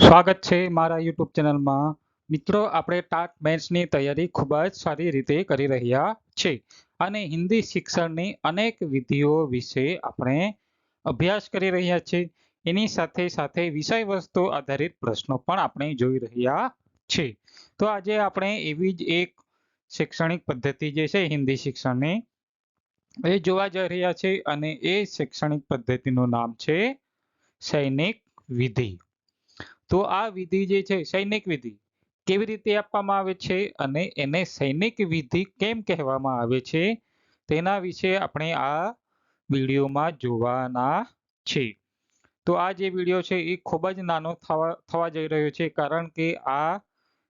સ્વાગત છે મારા યુટ્યુબ ચેનલમાં। મિત્રો, આપણે ટાટ મેન્સની તૈયારી ખૂબ જ સારી રીતે કરી રહ્યા છે અને હિન્દી શિક્ષણની અનેક વિધિઓ વિશે આપણે અભ્યાસ કરી રહ્યા છે। એની સાથે સાથે વિષય વસ્તુ આધારિત પ્રશ્નો પણ આપણે જોઈ રહ્યા છે। તો આજે આપણે એવી જ એક શૈક્ષણિક પદ્ધતિ જે છે હિન્દી શિક્ષણની એ જોવા જઈ રહ્યા છે અને એ શૈક્ષણિક પદ્ધતિનું નામ છે સૈનિક વિધિ। તો આ વિધિ જે છે સૈનિક વિધિ કેવી રીતે આપવામાં આવે છે અને એને સૈનિક વિધિ કેમ કહેવામાં આવે છે તેના વિશે આપણે આ વિડીયોમાં જોવાના છે। તો આ જે વિડીયો છે એ ખૂબ જ નાનો થવા જઈ રહ્યો છે, કારણ કે આ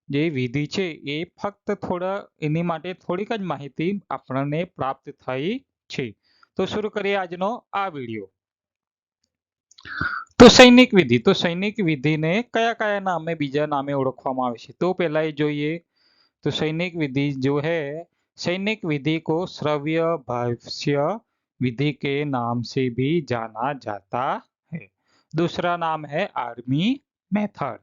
જે વિધિ છે એ ફક્ત એની માટે થોડીક જ માહિતી આપણને પ્રાપ્ત થઈ છે। તો શરૂ કરીએ આજનો આ વિડીયો। તો સૈનિક વિધિને કયા કયા નામે બીજા નામે ઓળખવામાં આવે છે તો પહેલા એ જોઈએ। तो सैनिक विधि जो है, सैनिक विधि को श्रव्य भाष्य विधि के नाम से भी जाना जाता है। दूसरा नाम है आर्मी मेथड।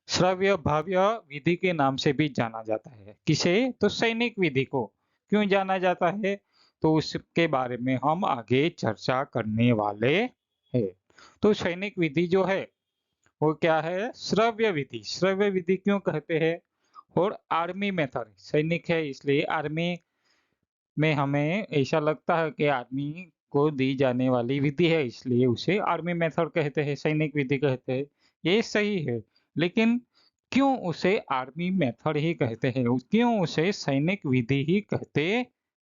श्रव्य भाव्य विधि के नाम से भी जाना जाता है। किसे? तो सैनिक विधि को। क्यों जाना जाता है तो उसके बारे में हम आगे चर्चा करने वाले हैं। तो सैनिक विधि जो है वो क्या है? श्रव्य विधि। श्रव्य विधि क्यों कहते हैं? और आर्मी मेथड, सैनिक है इसलिए आर्मी में हमें ऐसा लगता है कि आर्मी को दी जाने वाली विधि है, इसलिए उसे आर्मी मेथड कहते हैं, सैनिक विधि कहते हैं। ये सही है, लेकिन क्यों उसे आर्मी मेथड ही कहते हैं, क्यों उसे सैनिक विधि ही कहते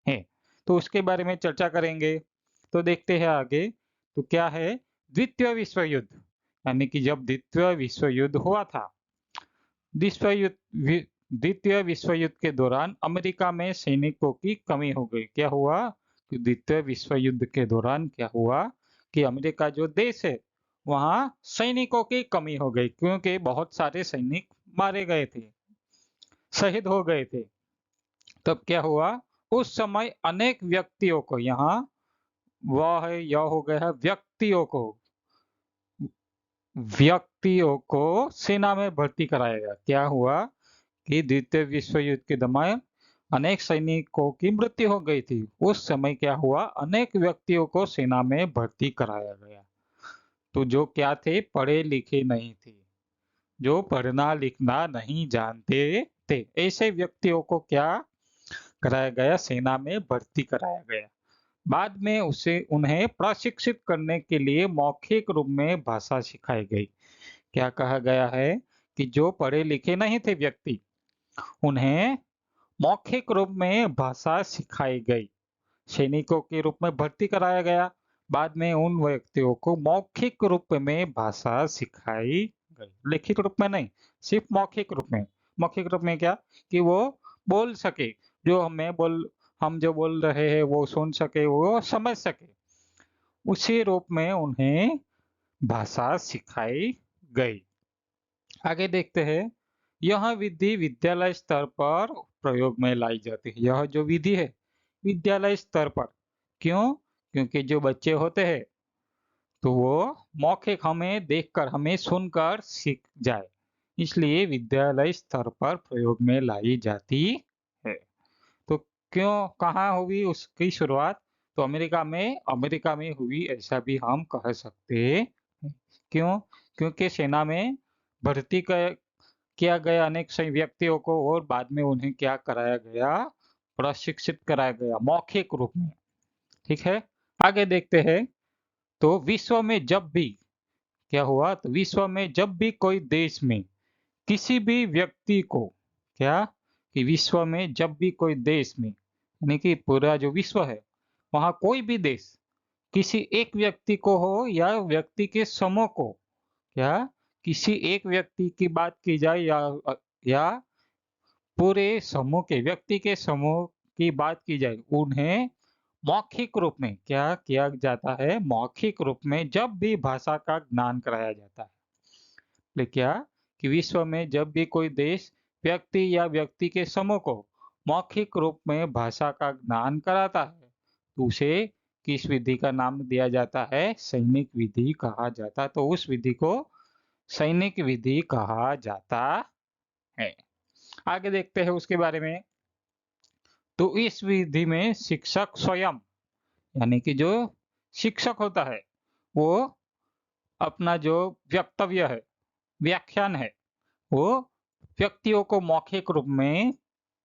हैं, तो उसके बारे में चर्चा करेंगे। तो देखते हैं आगे। तो क्या है? द्वितीय विश्व युद्ध, यानी कि जब द्वितीय विश्व युद्ध हुआ था, द्वितीय विश्व युद्ध के दौरान अमेरिका में सैनिकों की कमी हो गई। क्या हुआ कि द्वितीय विश्व युद्ध के दौरान क्या हुआ कि अमेरिका जो देश है वहां सैनिकों की कमी हो गई, क्योंकि बहुत सारे सैनिक मारे गए थे, शहीद हो गए थे। तब क्या हुआ? उस समय अनेक व्यक्तियों को, यहाँ वह है यह हो गया, व्यक्तियों को सेना में भर्ती कराया गया। क्या हुआ कि द्वितीय विश्व युद्ध के दौरान अनेक सैनिकों की मृत्यु हो गई थी। उस समय क्या हुआ? अनेक व्यक्तियों को सेना में भर्ती कराया गया। तो जो क्या थे? पढ़े लिखे नहीं थे, जो पढ़ना लिखना नहीं जानते थे, ऐसे व्यक्तियों को क्या कराया गया? सेना में भर्ती कराया गया। बाद में उन्हें प्रशिक्षित करने के लिए मौखिक रूप में भाषा सिखाई गई। क्या कहा गया है कि जो पढ़े लिखे नहीं थे व्यक्ति, उन्हें मौखिक रूप में भाषा सिखाई गई, सैनिकों के रूप में भर्ती कराया गया। बाद में उन व्यक्तियों को मौखिक रूप में भाषा सिखाई गई, लिखित रूप में नहीं, सिर्फ मौखिक रूप में। मौखिक रूप में क्या? कि वो बोल सके, जो हम जो बोल रहे हैं वो सुन सके, वो समझ सके, उसी रूप में उन्हें भाषा सिखाई गई। आगे देखते हैं। यह विधि विद्यालय स्तर पर प्रयोग में लाई जाती है। यह जो विधि है विद्यालय स्तर पर। क्यों? क्योंकि जो बच्चे होते हैं तो वो मौखिक हमें देखकर, हमें सुनकर सीख जाए, इसलिए विद्यालय स्तर पर प्रयोग में लाई जाती है। तो क्यों, कहाँ हुई उसकी शुरुआत? तो अमेरिका में हुई, ऐसा भी हम कह सकते हैं। क्यों? क्योंकि सेना में भर्ती किया गया अनेक व्यक्तियों को और बाद में उन्हें क्या कराया गया? प्रशिक्षित कराया गया मौखिक रूप में। ठीक है, आगे देखते हैं। तो विश्व में जब भी क्या हुआ? तो विश्व में जब भी कोई देश में किसी भी व्यक्ति को, क्या कि विश्व में जब भी कोई देश में, यानी कि पूरा जो विश्व है वहां कोई भी देश किसी एक व्यक्ति को हो या व्यक्ति के समूह को, क्या किसी एक व्यक्ति की बात की जाए या पूरे समूह के व्यक्ति के समूह की बात की जाए, उन्हें मौखिक रूप में क्या किया जाता है? मौखिक रूप में जब भी भाषा का ज्ञान कराया जाता है। लेकिन क्या कि विश्व में जब भी कोई देश व्यक्ति या व्यक्ति के समूह को मौखिक रूप में भाषा का ज्ञान कराता है तो उसे किस विधि का नाम दिया जाता है? सैनिक विधि कहा जाता है। तो उस विधि को सैनिक विधि कहा जाता है। आगे देखते हैं उसके बारे में। तो इस विधि में शिक्षक स्वयं, यानी कि जो शिक्षक होता है, वो अपना जो वक्तव्य है, व्याख्यान है, वो व्यक्तियों को मौखिक रूप में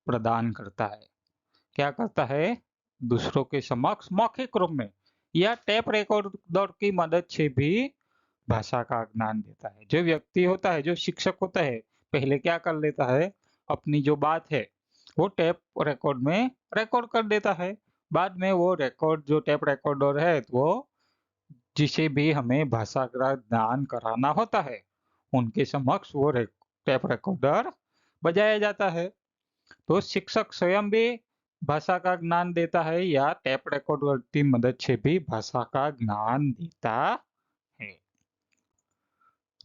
प्रदान करता है। क्या करता है? दूसरों के समक्ष मौखिक रूप में या टेप रिकॉर्डर की मदद से भी भाषा का ज्ञान देता है। जो व्यक्ति होता है, जो शिक्षक होता है, पहले क्या कर लेता है? अपनी जो बात है वो टेप रिकॉर्ड में रिकॉर्ड कर देता है। बाद में वो रिकॉर्ड, जो टेप रिकॉर्डर है, वो जिसे भी हमें भाषा का ज्ञान कराना होता है, उनके समक्ष वो टेप रिकॉर्डर बजाया जाता है। तो शिक्षक स्वयं भी भाषा का ज्ञान देता है या टेप रिकॉर्डर की मदद से भी भाषा का ज्ञान देता है।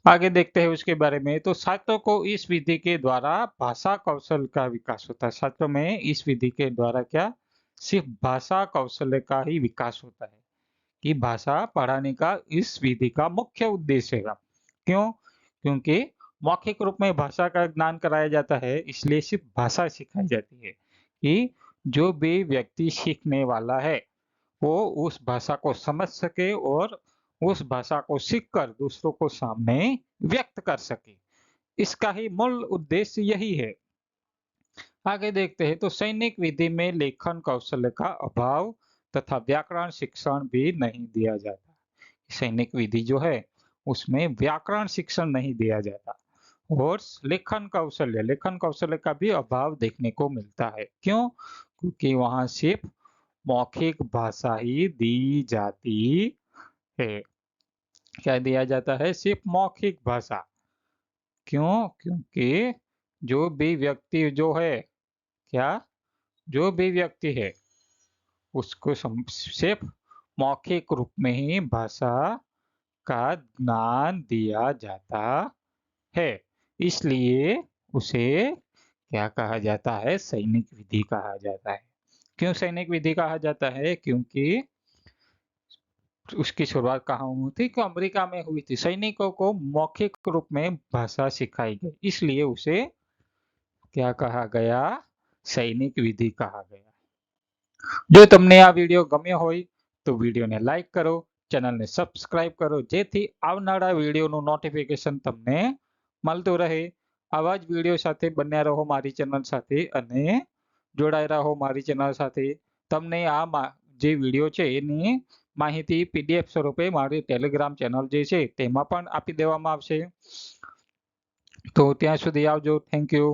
आगे देखते हैं उसके बारे में। तो छात्रों को इस विधि के द्वारा भाषा कौशल का विकास होता है। छात्रों में इस विधि के द्वारा क्या? सिर्फ भाषा कौशल का ही विकास होता है, कि भाषा पढ़ाने का इस विधि का मुख्य उद्देश्य है। क्यों? क्योंकि मौखिक रूप में भाषा का ज्ञान कराया जाता है, इसलिए सिर्फ भाषा सिखाई जाती है कि जो भी व्यक्ति सीखने वाला है वो उस भाषा को समझ सके और उस भाषा को सीखकर दूसरों को सामने व्यक्त कर सके। इसका ही मूल उद्देश्य यही है। आगे देखते हैं। तो सैनिक विधि में लेखन कौशल का अभाव तथा व्याकरण शिक्षण भी नहीं दिया जाता। सैनिक विधि जो है उसमें व्याकरण शिक्षण नहीं दिया जाता और लेखन कौशल्य का भी अभाव देखने को मिलता है। क्यों? क्योंकि वहां सिर्फ मौखिक भाषा ही दी जाती है। क्या दिया जाता है? सिर्फ मौखिक भाषा। क्यों? क्योंकि जो भी व्यक्ति जो है, क्या, जो भी व्यक्ति है उसको सिर्फ मौखिक रूप में ही भाषा का ज्ञान दिया जाता है। इसलिए उसे क्या कहा जाता है? सैनिक विधि कहा जाता है। क्यों सैनिक विधि कहा जाता है? क्योंकि उसकी शुरुआत कहाँ हुई थी? कि अमेरिका में हुई थी। सैनिकों को मौखिक रूप में भाषा सिखाई गई, इसलिए उसे क्या कहा गया? सैनिक विधि कहा गया। જો તમને આ વિડીયો ગમ્યો હોય તો વિડીયોને લાઈક કરો, ચેનલને સબસ્ક્રાઇબ કરો, જેથી આવનારા વિડીયોનું નોટિફિકેશન તમને મળતું રહે। આવા જ વિડીયો સાથે બન્યા રહો મારી ચેનલ સાથે અને જોડાઈ રહો મારી ચેનલ સાથે। તમને આ જે વિડીયો છે એની માહિતી પીડીએફ સ્વરૂપે મારી ટેલિગ્રામ ચેનલ જે છે તેમાં પણ આપી દેવામાં આવશે। તો ત્યાં સુધી આવજો। Thank you.